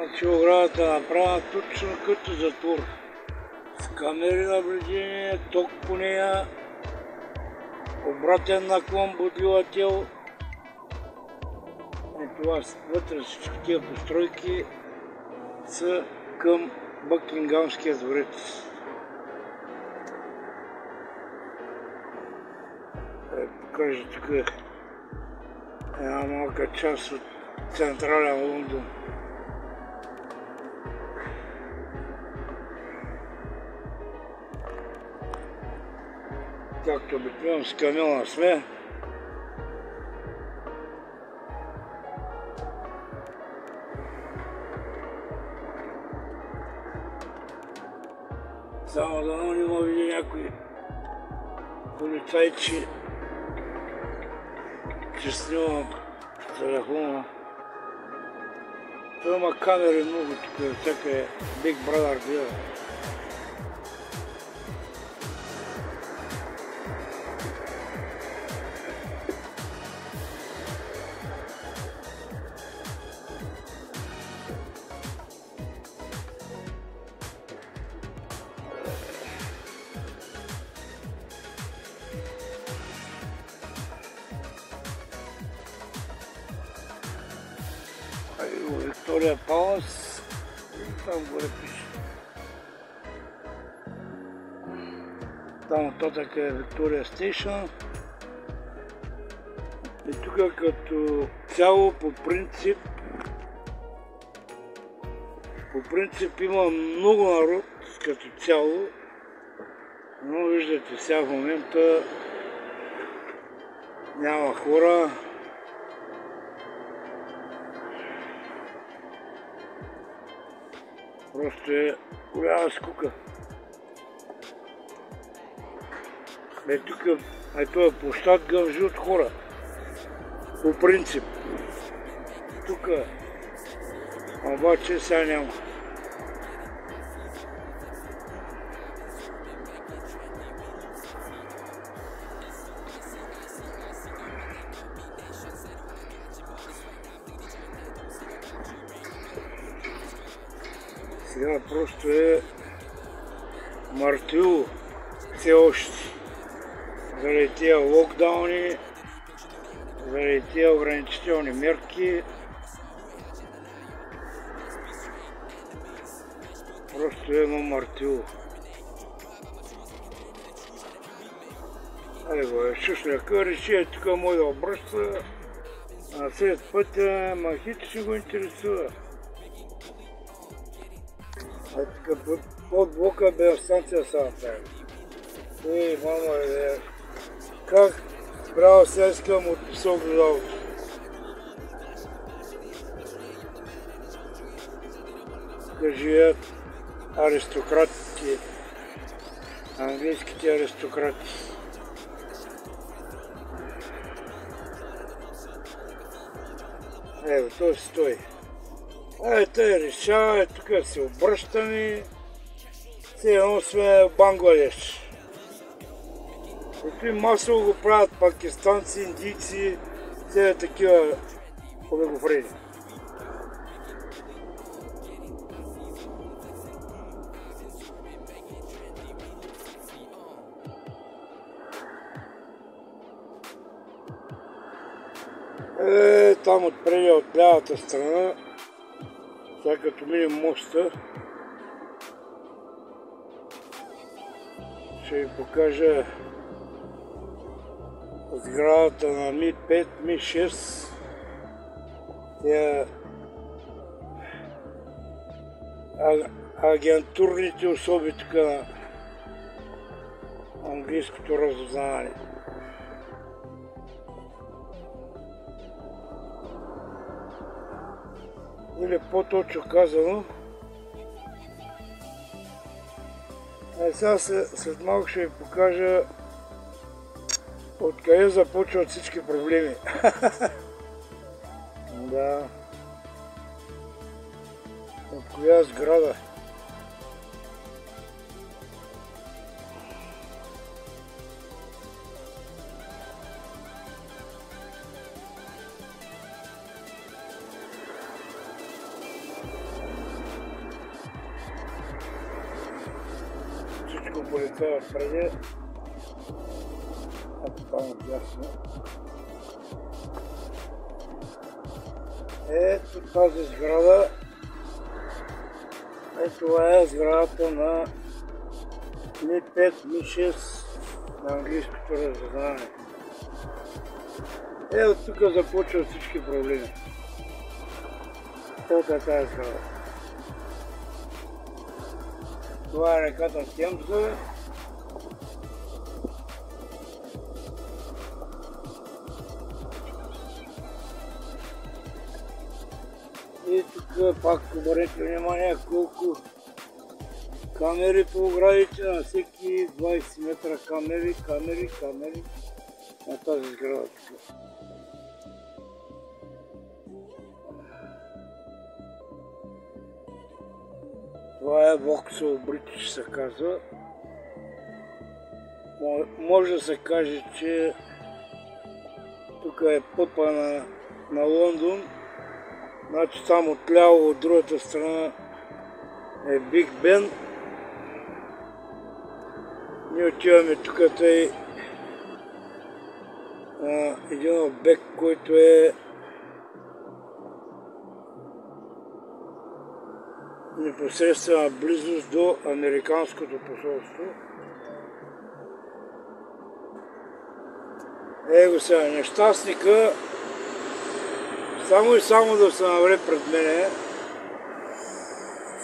Значи оградата е направена точно като затвор. С камери наблюдение, ток по нея, обратен наклон, будилател. И това вътре всички тия постройки са към Бъкингамския дворец. Покажа тук една малка част от централен Лондон. Както обикновено с камиона сме. Само да не ме види някой полицайчи, че снимам с телефона. Той има камери много тук, всяка е Big Brother гледа. Виктория Палас и там горе пише. Там нататък е Виктория Стейшън. И тук като цяло по принцип има много народ като цяло, но виждате сега в момента няма хора. Просто е голяма скука. Тук е този площад гължи от хора. По принцип. Тук обаче сега няма. Сега просто е мъртвило все още. Заради тия локдауни, заради тия ограничителни мерки. Просто е едно мъртвило. Айде го, шушляка реши, тук може да обръща на след пътя, ма хит ще го интересува. Под блока бе станция са направили. Ей, мама, как правя сега искам от високо залото. Да живеят аристократите, английските аристократи. Ево, той стои. Те решава, тук се обръщаме, все едно сме в Бангладеш. И масово го правят пакистанци, индийци, все такива олигофрени. Там отпреди от лявата страна, сега като минем моста, ще ви покажа сградата на Ми-5, Ми-6. Тя агентурните особи тук на английското разузнаване. Или по-точно казано, сега след малко ще ви покажа откъде започват всички проблеми. Да. От коя сграда? улица преди. Ето там отдясно. Ето тази сграда. Ето това е сградата на Ми-5, Ми-6 на английското разузнаване. Ето тук започват всички проблеми. Ето е тази сграда. Това е реката Темза. И тук пак обърнете внимание колко камери по оградите, на всеки 20 метра камери на тази сграда тук. Това е Vauxhall British се казва. Може да се каже, че тук е пъпа на Лондон. Значи там отляво от другата страна е Биг Бен. Ние отиваме тук тъй един обект, който е непосредствена близост до американското посолство. Его сега нещастника само и само да се навре пред мене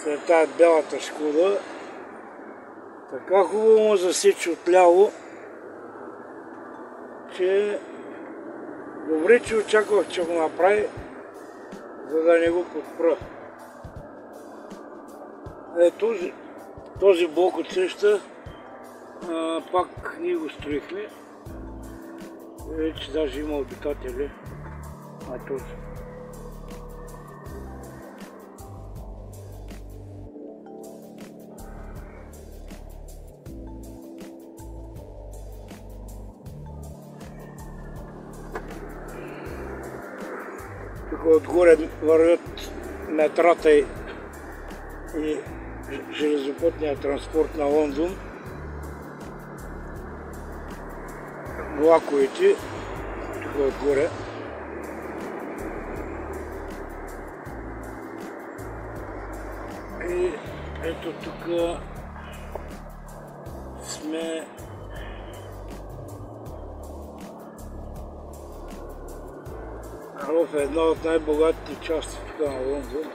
след тая бялата Шкода. Така хубаво му засече отляво, че добре, че очаквах, че го направи, за да не го подпра. Този блок отсреща пак ние го строихме. Вече даже има обитатели на този. Тук отгоре вървят метрата и железопътния транспорт на Лондон. Влаковете, тук отгоре. И ето тук сме в една от най-богатите части тук на Лондон.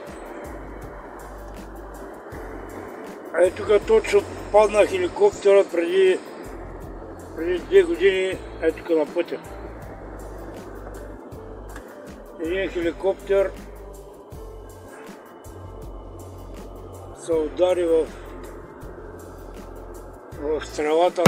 Ето тук точно падна хеликоптера преди 2 години, ето тук на пътя. Един хеликоптер се удари в стрелата.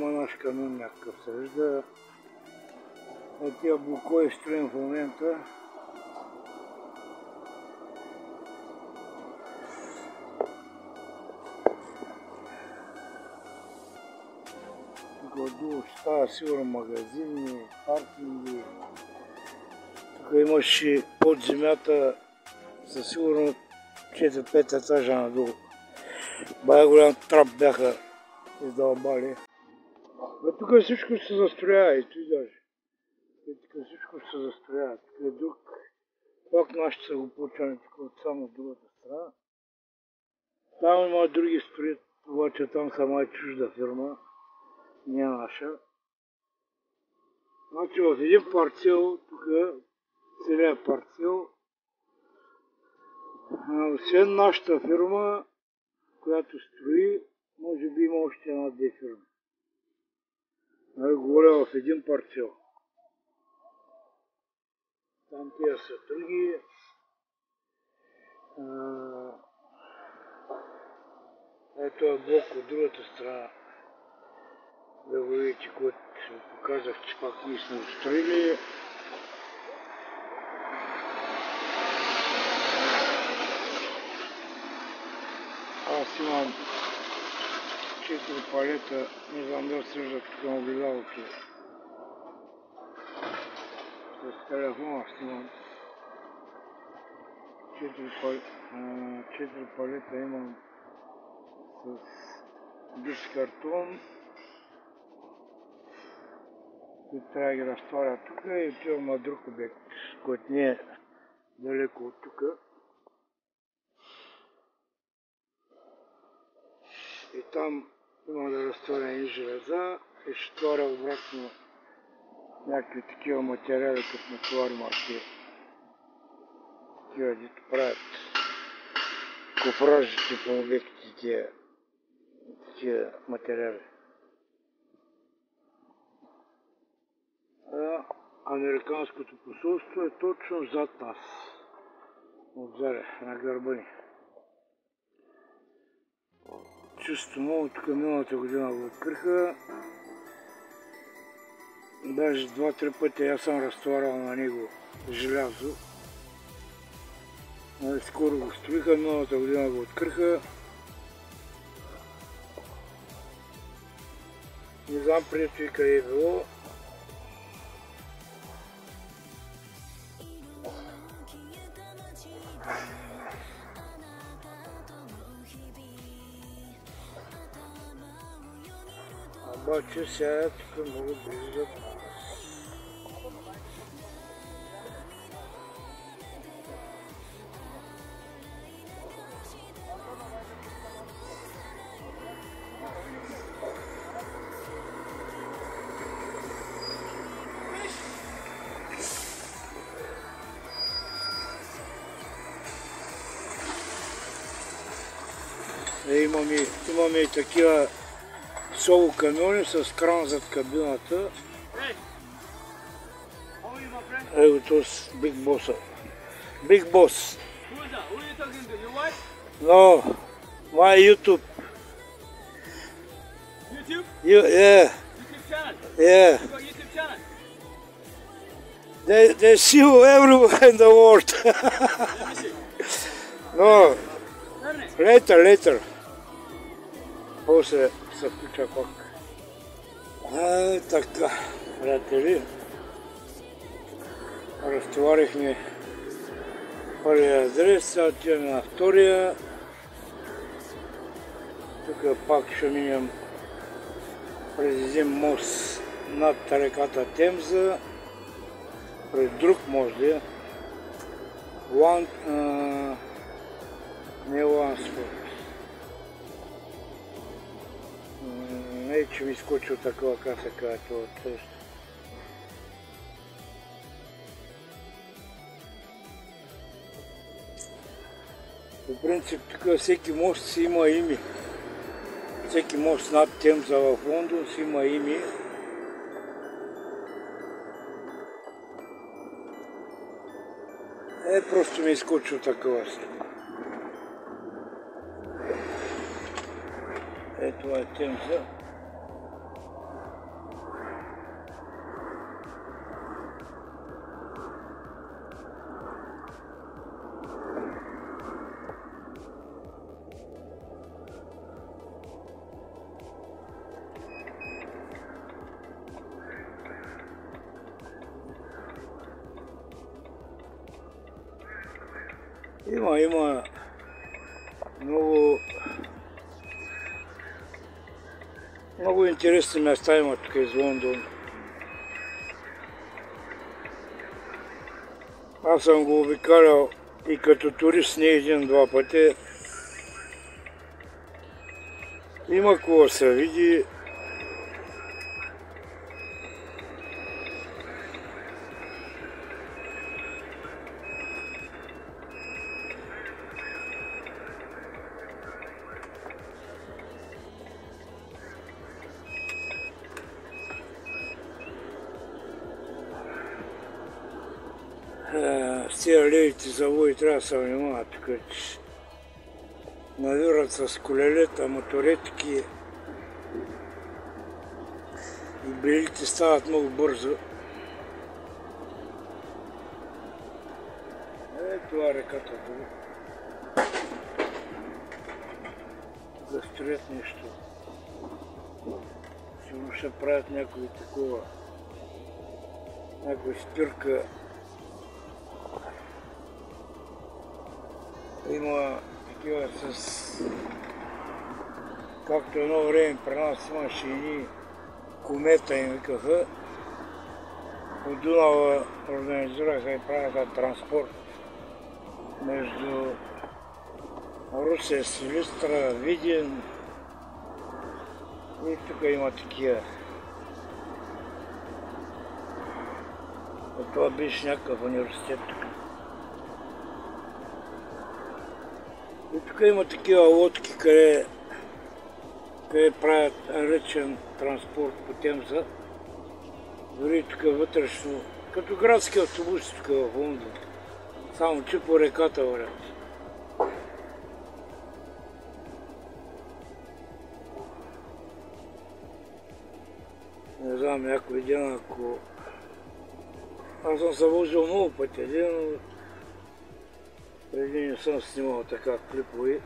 Наш камин някакъв се вижда. От тия блокове строим в момента. Тук отдолу ще става сигурно магазини, паркинги. Тук имаше под земята със сигурно 4-5 етажа надолу. Бая голям трап бяха издълбали. Тук всичко се застроява и той даже. Тук всичко се застроява. Тук е друг. Пак нашите са го получали тук от само другата страна. Там има други строят, обаче там сама е чужда фирма. Не е наша. Значи в един парцел, тук целият парцел, освен нашата фирма, която строи, може би има още една-две фирми. Нали, говоря в един парцел. Там тия са други. Ето е блок от другата страна. Да го видите, който показах, че пак ние сме го строили. Аз имам 4 палета, не знам да срежат тук на огледалото. С телефона снимам. 4 палета имам с бис картон. Които трябва да ги разтваря тук и отивам на друг обект, който не е далеко от тук. И там има да разтворя и железа и ще творя обратно някакви такива материали, като на товармарки. Такива, дето правят кофражите по обектите, такива материали. Американското посолство е точно зад нас. Отзаре, на гърба ни. Чисто много, тук миналата година го откриха. Даже 2-3 пъти аз съм разтоварал на него желязо. Скоро го строиха, миналата година го откриха. Не знам преди къде е било. Обаче сега тук много близо до нас. Имаме и такива соло камиони с кран зад кабината. Ето това с Big Boss. Big Boss. No, my YouTube. YouTube? Yeah. YouTube channel? Yeah. You got YouTube channel? They see you everywhere in the world. Let me see. No, Turn it. later. После се включа пак. Така, приятели. Разтоварихме първия адрес, сега отиваме на втория. Тук пак ще минем през един мост над реката Темза, през друг мост, не Лансфорд. Не, че ми изкочил такова касъка, ето от също. По принцип, тук всеки мост си има име. Всеки мост над Темза в Лондон си има име. Просто ми изкочил такова си. Ето е Темза. Има много интересни места има тук из Лондон. Аз съм го обикалял и като турист не един-два пъти. Има какво се види. С тия левите завои трябва да се внимават тук, че навират с колелета, моторетки и белите стават много бързо. Това е реката тук. Да строят нещо. Сигурно ще правят някой такова, някой спирка. Има такива с... Както едно време при нас имаше едни комета им викаха. От Дунава организираха и правяха транспорт между Русе, Силистра, Видин и тук има такива. Това беше някакъв университет тук. И тук има такива лодки, къде правят речен транспорт по Темза. Дори тук вътрешно, като градски автобуси тук в Лондон. Само че по реката вървят. Не знам, някой ден, ако... Аз съм се возил много пъти, но преди не съм снимал така клипови.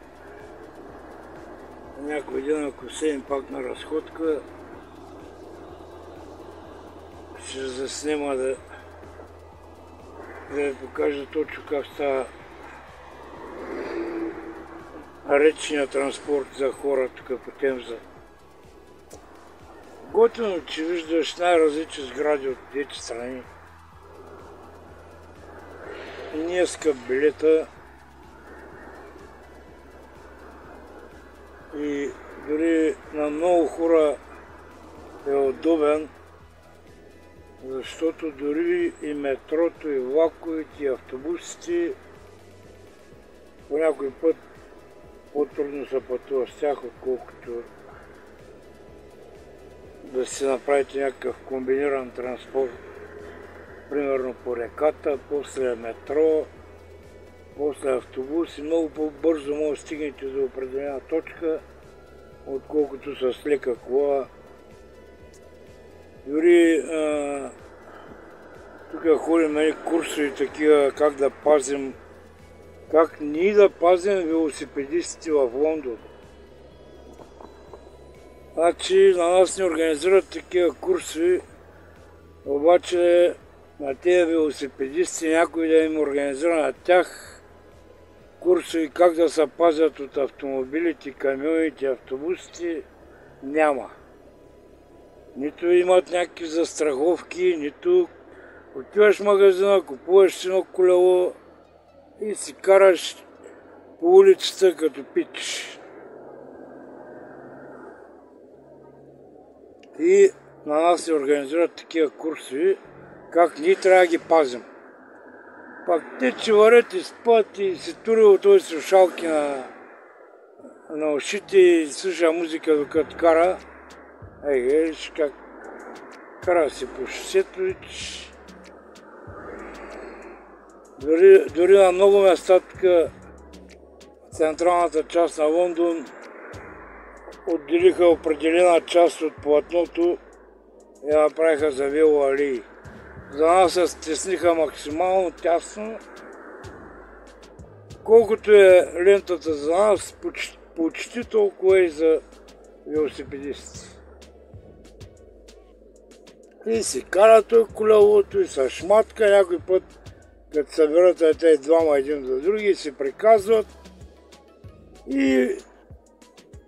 Някой ден, ако седем пак на разходка, ще заснема да ви покажа точно как става речния транспорт за хора тук по Темза. Готино, че виждаш най-различни сгради от двете страни. Не е скъп билета. И дори на много хора е удобен, защото дори и метрото, и влаковете, и автобусите по някой път по-трудно се пътува с тях, отколкото да си направите някакъв комбиниран транспорт. Примерно по реката, после метро, после автобус и много по-бързо може да стигнете до определена точка, отколкото с лека кола. Дори тук ходим курсове такива, как да пазим, как ние да пазим велосипедистите в Лондон. Значи на нас не организират такива курсове, обаче на тези велосипедисти някой да им организира на тях курсове как да се пазят от автомобилите, камионите, автобусите, няма. Нито имат някакви застраховки, нито отиваш в магазина, купуваш си едно колело и си караш по улицата като пич. И на нас се организират такива курсове, как ние трябва да ги пазим. Пак те, че варят и спят и се тури от този слушалки на ушите и слуша музика докато кара. Виж как кара си по шосето и дори на много места тук централната част на Лондон отделиха определена част от платното и направиха за велоалии. За нас се стесниха максимално тясно. Колкото е лентата за нас, почти толкова и за велосипедистите. И си кара той колелото и с шматка някой път като съберат тези двама един до други, се приказват и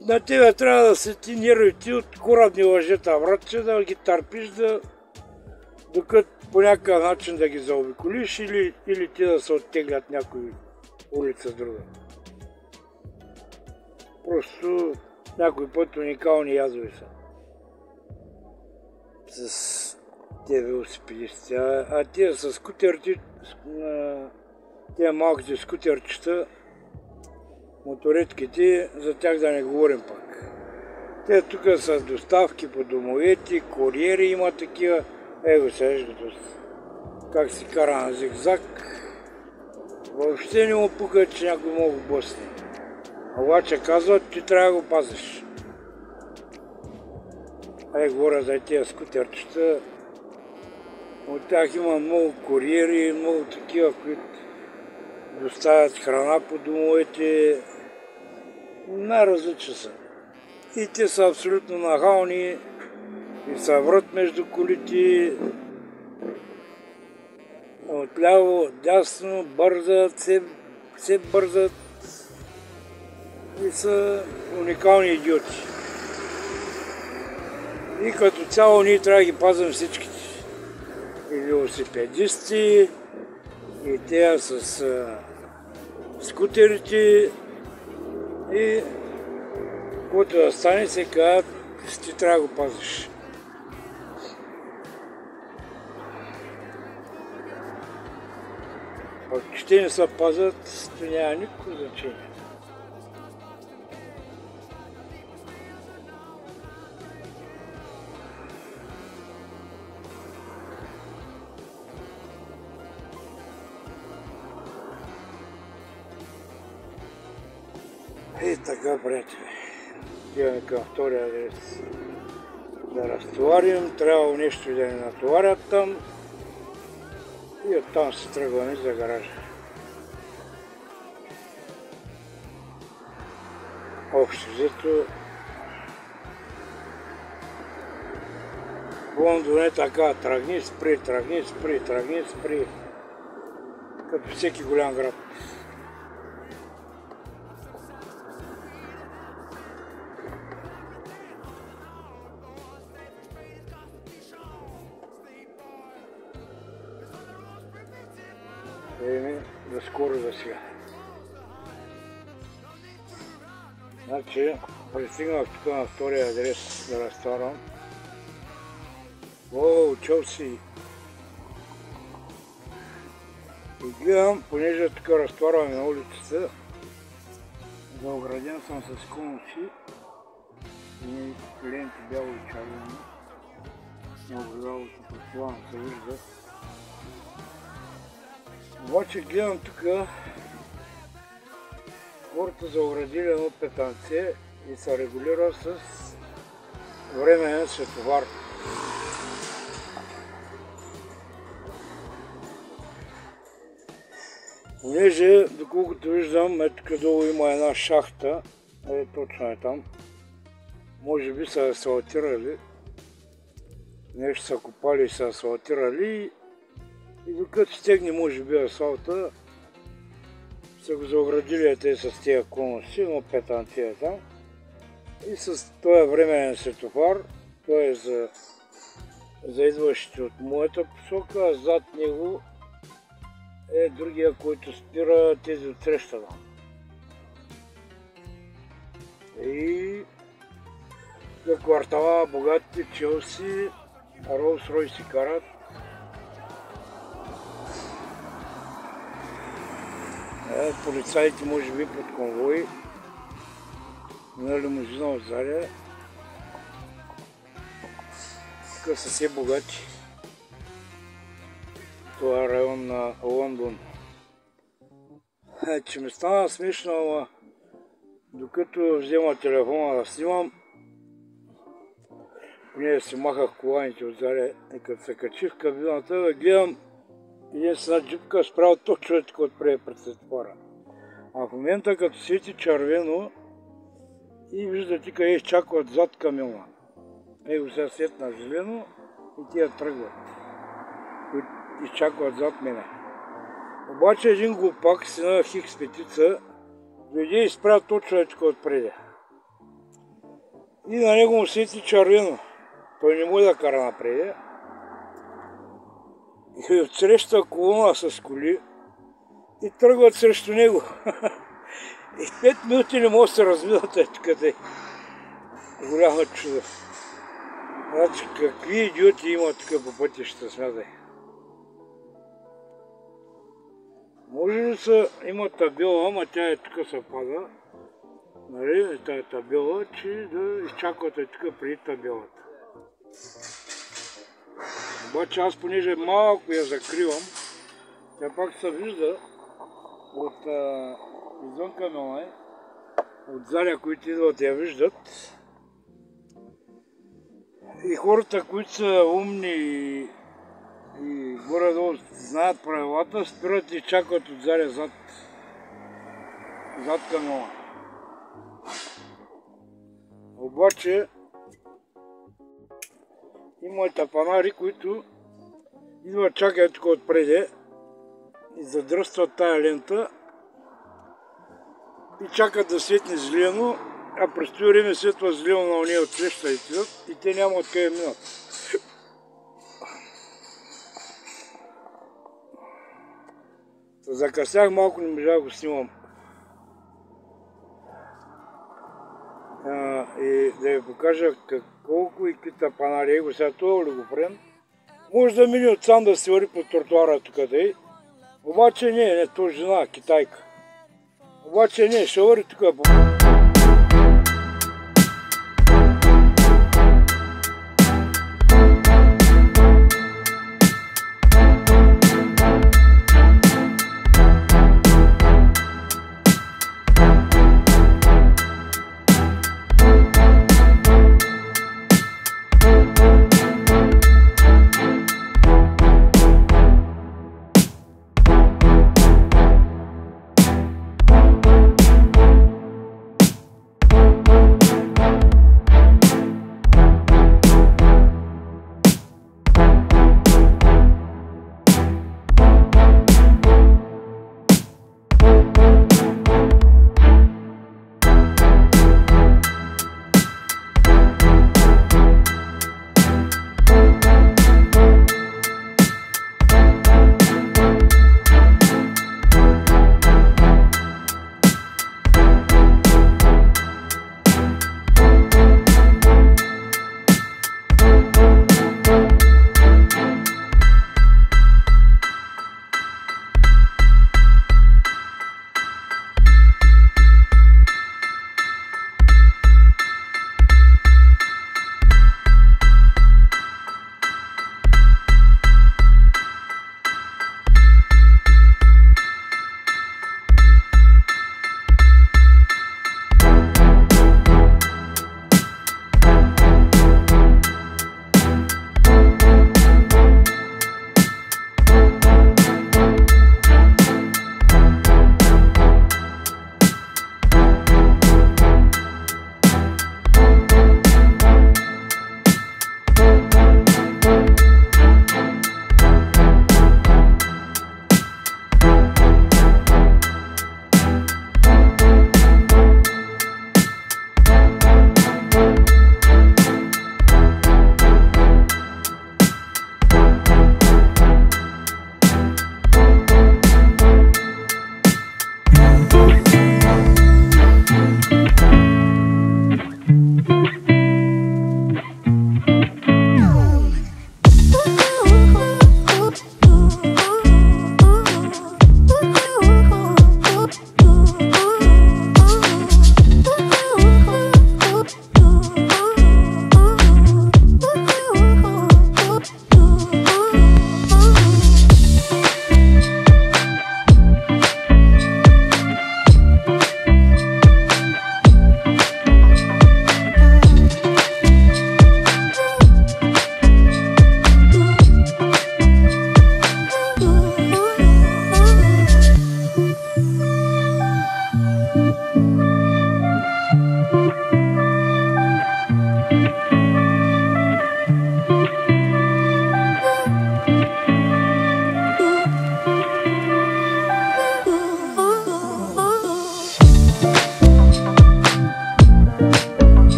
на тебе трябва да се ти нервите от корабни лъжета, братче, да ги търпиш, докато по някакъв начин да ги заобиколиш или ти да се оттеглят някой улица друга. Просто някой път уникални язови са. С тези велосипедисти. А тия с скутерите, тия малките скутерчета, моторетките, за тях да не говорим пак. Те тук са доставки по домовете, куриери има такива. Его сега как си кара на зигзаг. Въобще не му пука, че някой мога го блъсне. Обаче казват, ти трябва да го пазиш. Говоря за тези скутерчета. От тях има много куриери, много такива, които доставят храна по домовете. Най-различни са. И те са абсолютно нахални и са врат между колите. Отляво, дясно, бързат, все бързат и са уникални идиоти. И като цяло ние трябва да ги пазим всичките. И велосипедисти, и тея с скутерите, и когато да стане се казват, ти трябва да го пазиш. Ако ще не се пазят, то няма никакво значение. И така, приятели, идваме към втория адрес да разтоварим, трябва нещо да ни натоварят там и оттам се тръгваме за гаража. Общо взето, Лондон е така, тръгни, спри, тръгни, спри, тръгни, спри, като всеки голям град. За скоро за сега. Значи, пристигнах тук на втория адрес да разтоварвам. О, Челси! И гледам, понеже тук разтоварваме на улицата, заограден съм с конуси и ленти бяло и червено. Много работа, предполагам се вижда. Обаче гледам тук, хората заоградили едно петънце и се регулира с временен светофар. Понеже, доколкото виждам, тук долу има една шахта, точно е там, може би са асфалтирали, нещо са копали и са асфалтирали. И докато стегне, може би, асфалта, са го заоградили те с тези конуси, но петънци там. И с този временен светофар, той е за идващите от моята посока, а зад него е другия, който спира тези от срещата. И за квартала богатите Челси, Ролс Ройси карат. Полицаите може би под конвой на лимузина отзаде. Тук са все богати. Това е район на Лондон. Че ми стана смешно, ама докато взема телефона да снимам, поне си махах коланите отзаде и като се качих в кабината да гледам един с една джипка справа точно е така отпред пред светофара. А в момента като свети червено и виждате къде изчакват зад камиона. Его сега светна зелено и тия тръгват, които изчакват зад мене. Обаче един глупак си на Хикс петица дойде и спря точно така отпреди. И на него му свети червено. Той не може да кара напред. И отсреща колона с коли и тръгват срещу него. И 5 минути не може да се разминат къде. Голяма чудо. Значи какви идиоти има тук по пътищата, смятай. Може ли са, има табела, ама тя е тук се пада. Нали, тая табела, че да изчаквате тук преди табелата. Обаче аз понеже малко я закривам, тя пак се вижда от извън камиона, от заля, които идват я виждат. И хората, които са умни и горе-долу знаят правилата, спират и чакат от заля зад камиона. Обаче има и тапанари, които идват чакат тук отпреде и задръстват тая лента и чакат да светне зелено, а през това време светва зелено на уния отсреща и те няма откъде минат. Закъснях малко, не можах да го снимам. И да ви покажа колко и какви тапанари го сега това олигофрен. Може да мине отсам да се върви по тротуара тук, обаче не, то жена, китайка. Обаче не, ще върви тук по...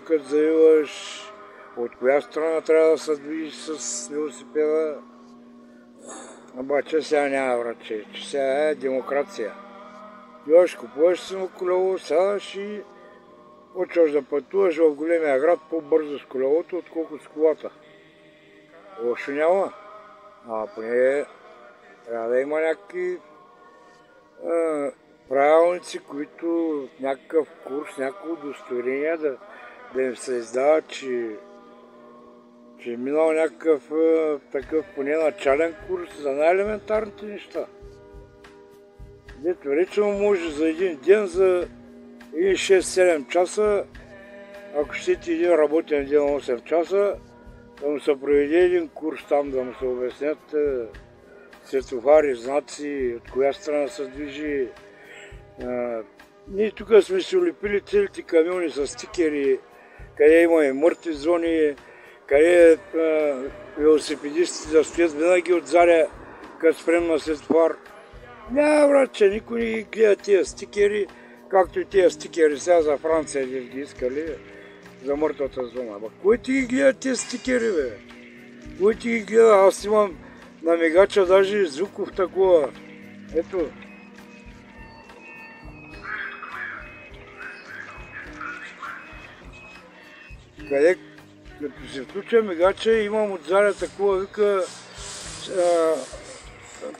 като завиваш, от коя страна трябва да се движиш с велосипеда. Обаче сега няма, враче, че сега е демокрация. Йош, купуваш си му колело, сядаш и почваш да пътуваш в големия град по-бързо с колелото, отколкото с колата. Лошо няма. Поне трябва да има някакви правилници, които някакъв курс, някакво удостоверение да им се издава, че е минал някакъв такъв поне начален курс за най-елементарните неща. Дето речено може за един ден, за 6-7 часа, ако щете един работен ден 8 часа, да му се проведе един курс там, да му се обяснят светофари, знаци, от коя страна се движи. Ние тук сме си улепили целите камиони с стикери, къде има и мъртви зони, къде велосипедистите да стоят винаги отзаря, като спрем на светофар. Няма, братче, никой не ги гледа тия стикери, както и тия стикери сега за Франция ги искали за мъртвата зона. Кой ти ги гледа тия стикери, бе? Кой ти ги гледа? Аз имам на мигача даже звуков такова. Ето. Къде, като се включа мигача, имам отзаря такова, вика,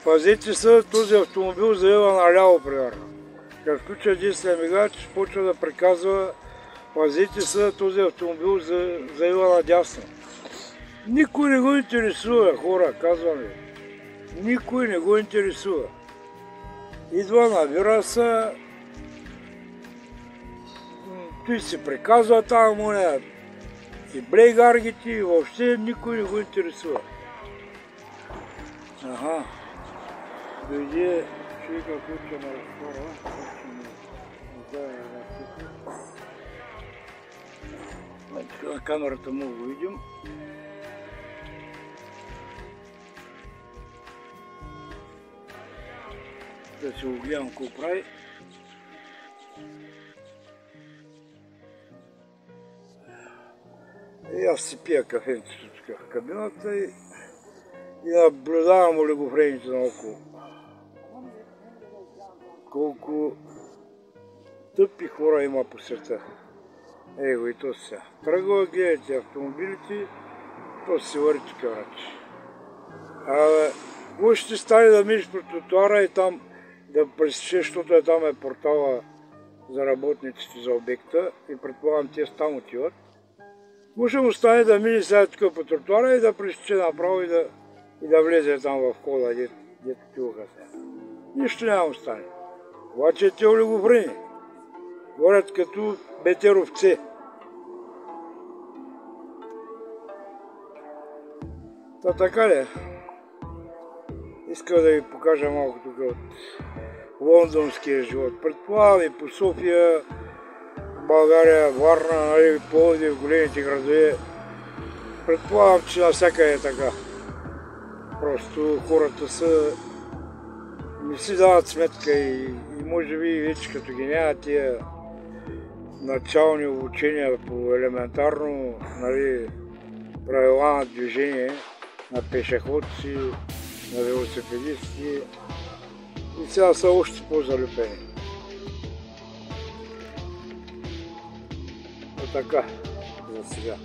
пазете се, този автомобил заева наляво, примерно. Като включа десния мигач, почва да приказва, пазете се, този автомобил заева надясно. Никой не го интересува, хора, казвам ви. Никой не го интересува. Идва, навира се, той се приказва там, моля, и блейгаргите, и въобще никой не го интересува. Аха. Дойде човека, който ме разхора, който ми издаде на на камерата му го видим. Да се го гледам какво прави. И аз си пия кафенцето тук в кабината и наблюдавам олигофрените наоколо. Колко тъпи хора има по света. Его и то сега. Тръгва, гледайте автомобилите, то се върви тук, врачи. Какво ще стане да минеш по тротуара и там да пресечеш, защото там е портала за работниците за обекта и предполагам те там отиват. Какво ще му стане да мине сега тук по тротуара и да пресече направо и да влезе там в хода, дето тилка сега. Нищо няма му стане. Обаче те олигофрени. Говорят като бетеровце. Та така ли? Искам да ви покажа малко тук от лондонския живот. Предполагам и по София, България, Варна, нали, Пловдив, големите градове. Предполагам, че навсякъде е така. Просто хората не си дават сметка и може би вече като ги няма тия начални обучения по елементарно, нали, правила на движение на пешеходци, на велосипедисти и сега са още по-залюбени. Така, за сега.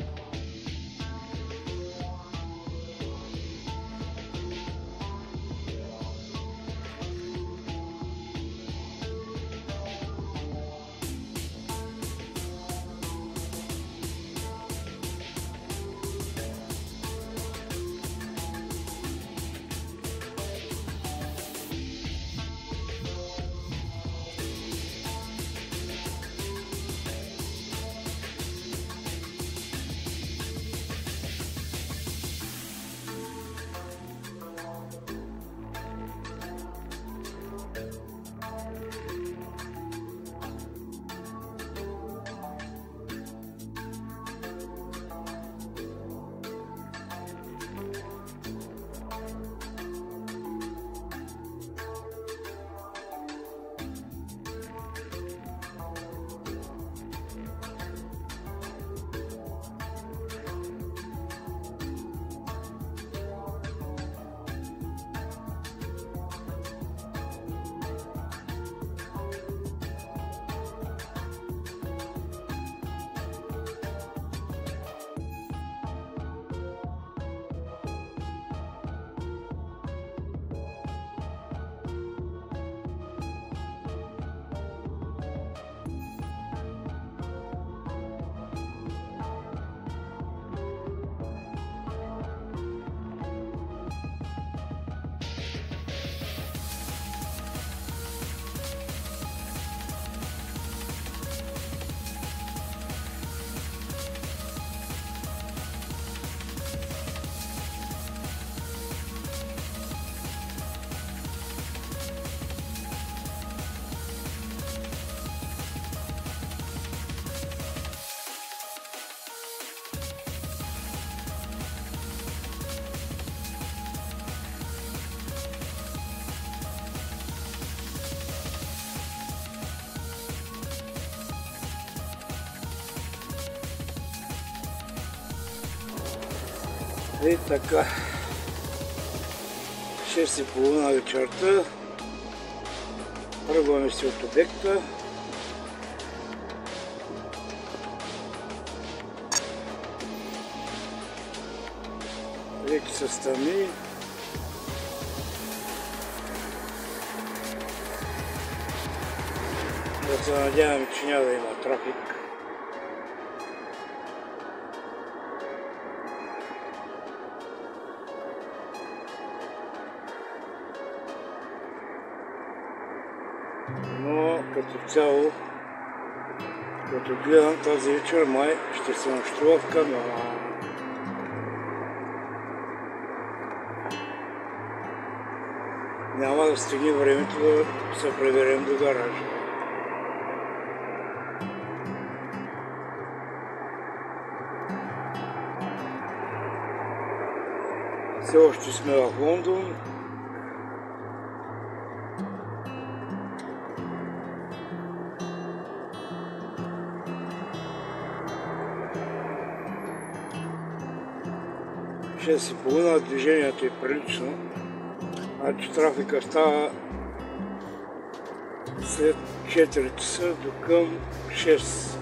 И така, 6:30 вечерта, тръгваме си от обекта. Вече се стъмни. Да се надяваме, че няма да има трафик. Но като цяло, като гледам тази вечер, май ще се нощува в камиона. Няма да стигне времето да се приберем до гаража. Все още сме в Лондон. В 6:30 движението е прилично. Значи трафика става след 4 часа до към 6.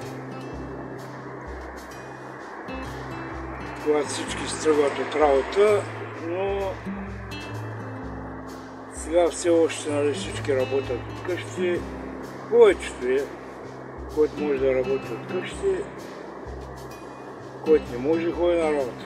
Когато всички стръгват от работа, но сега все още, нали, всички работят от къщи. Повечето е, който може да работи от къщи, който не може, ходи на работа.